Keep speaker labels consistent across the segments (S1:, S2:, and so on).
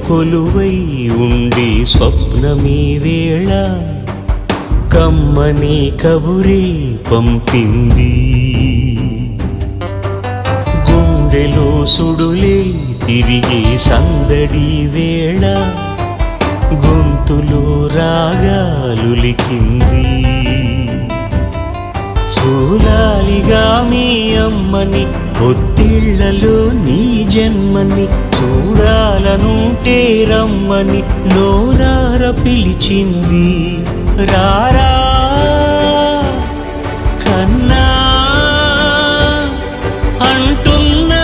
S1: కొలువై ఉండి స్వప్నమీ వేళ కమ్మని కబురే పంపింది. గుండెలో సుడులే తిరిగే సందడి వేళ గొంతులో రాగాలులికింది. చూలాలిగా మీ అమ్మని ఒత్తిళ్లలో నీ జన్మని చూడాలనుంటే రమ్మని నోరార పిలిచింది. రారా కన్నా అంటున్నా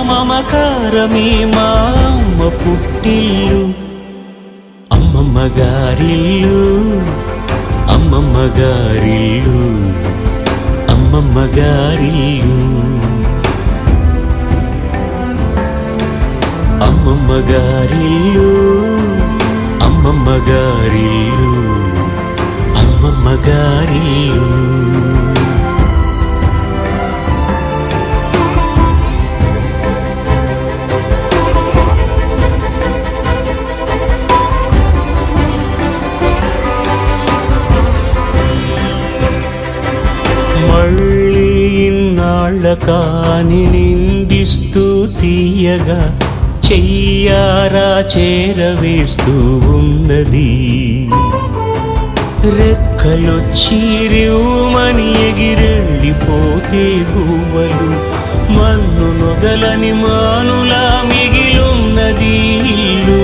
S1: మమకారమే మా అమ్మ పుట్టిల్లు. అమ్మమ్మ గారిల్లు అమ్మమ్మ గారిల్లు అమ్మమ్మ గారిల్లు అమ్మమ్మ గారిల్లు అమ్మమ్మ గారిల్లు అమ్మమ్మ గారిల్లు. మళ్ళీ ఇన్నాళ్ళ కాని నిందిస్తూ తీయగా చెయ్యారా చేరవేస్తూ ఉన్నది. రెక్కలొచ్చి రివ్వుమని ఎగిరెళ్ళిపోతే గువ్వలు మన్ను నొదలని మానులా మిగిలున్నది ఇల్లు.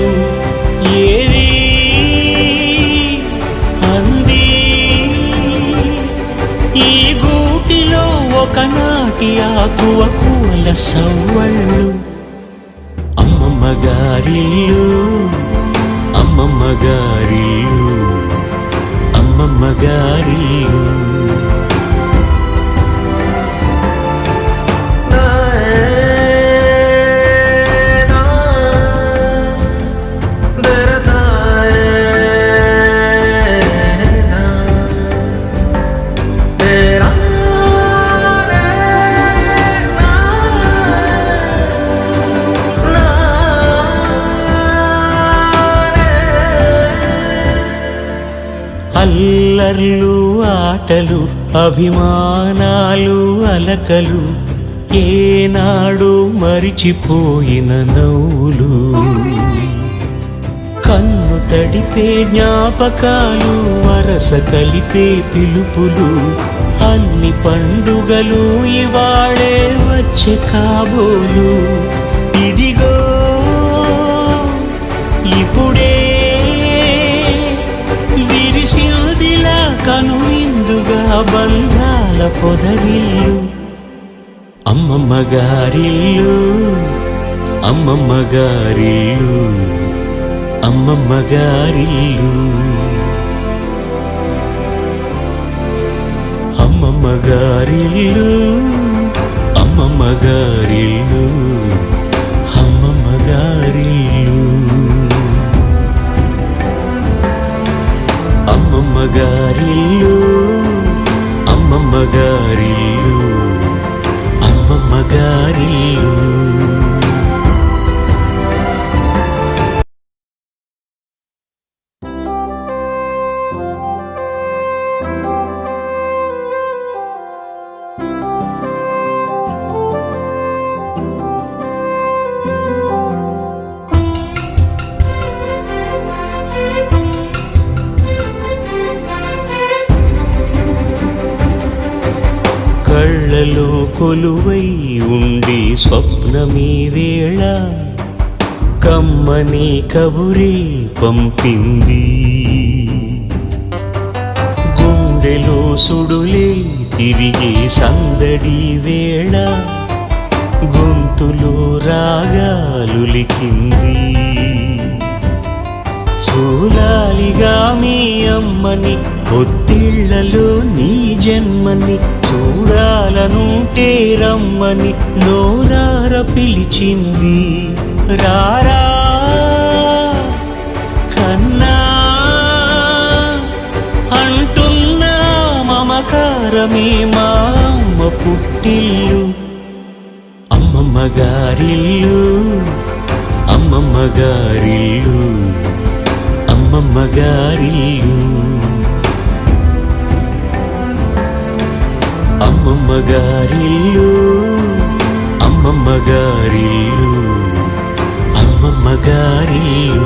S1: ఏది అంది ఈ గూటిలో ఒకనాటి ఆకువకువల సవ్వళ్ళు. అమ్మమ్మ గారిల్లు అమ్మమ్మ గారిల్లు అమ్మమ్మ గారిల్లు. అల్లర్లు ఆటలు అభిమానాలు అలకలు ఏనాడు మరిచిపోయిన నవ్వులు కన్ను తడిపే జ్ఞాపకాలు వరస కలిపే పిలుపులు అన్ని పండుగలు ఇవాళే వచ్చే కాబోలు. ఇదిగో ఇప్పుడే విరిసిల్దిలా కనువిందుగా బంధాల పొదరిల్లు. అమ్మమ్మ గారిల్లు అమ్మమ్మ గారిల్లు అమ్మమ్మ గారిల్లు అమ్మమ్మ గారిల్లు అమ్మమ్మ గారిల్లు అమ్మమ్మ గారిల్లు అమ్మమ్మ గారిల్లు అమ్మమ్మ గారిల్లు అమ్మమ్మ గారిల్లు. కళ్ళలో కొలువై ఉండి స్వప్నమీ వేళ కమ్మని కబురే పంపింది. గుండెలో సుడులే తిరిగే సందడి వేళ గొంతులో రాగాలులికింది. చూలాలిగా మీ అమ్మని ఒత్తిళ్లలో నీ జన్మని చూడాలనుంటే రమ్మని నోరార పిలిచింది. రారా కన్నా అంటున్నా మమకారమే మా అమ్మ పుట్టిల్లు. అమ్మమ్మ గారిల్లు అమ్మ అమ్మమ్మ గారిల్లు అమ్మమ్మ గారిల్లు అమ్మమ్మ గారిల్లు అమ్మమ్మ గారిల్లు అమ్మమ్మ గారిల్లు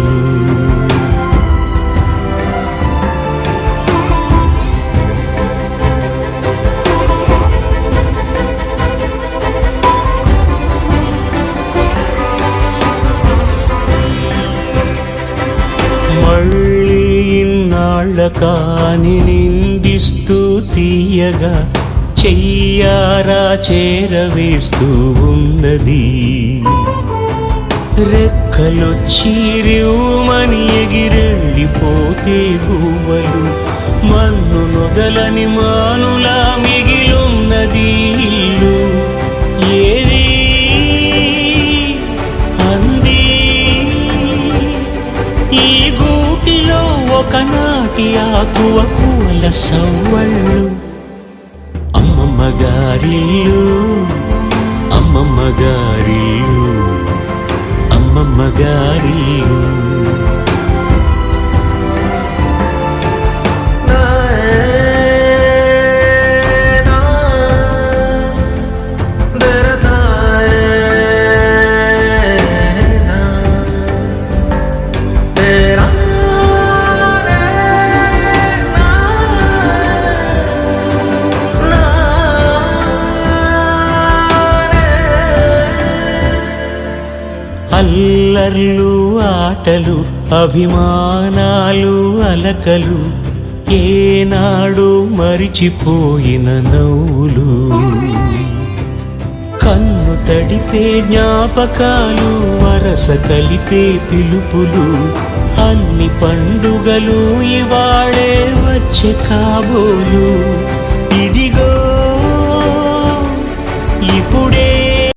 S1: మళ్ళీ ఇన్నాళ్ళ కాని నిందిస్తూ తీయగా చెయ్యారా చేరవేస్తూ ఉన్నది రెక్కలొచ్చి రివ్వుమని ఎగిరెళ్ళిపోతే గువ్వలు మన్ను నొదలని మానులా మిగిలున్నది ఇల్లు ఏది అంది ఈ గూటిలో ఒకనాటి ఆకువకువల సవ్వళ్ళు అమ్మమ్మ గారిల్లు అమ్మమ్మ గారిల్లు అమ్మమ్మ గారిల్లు అల్లర్లు ఆటలు అభిమానాలు అలకలు ఏనాడు మరిచిపోయిన నవ్వులు కన్ను తడిపే జ్ఞాపకాలు వరస కలిపే పిలుపులు అన్ని పండుగలు ఇవాళే వచ్చే కాబోలు ఇదిగో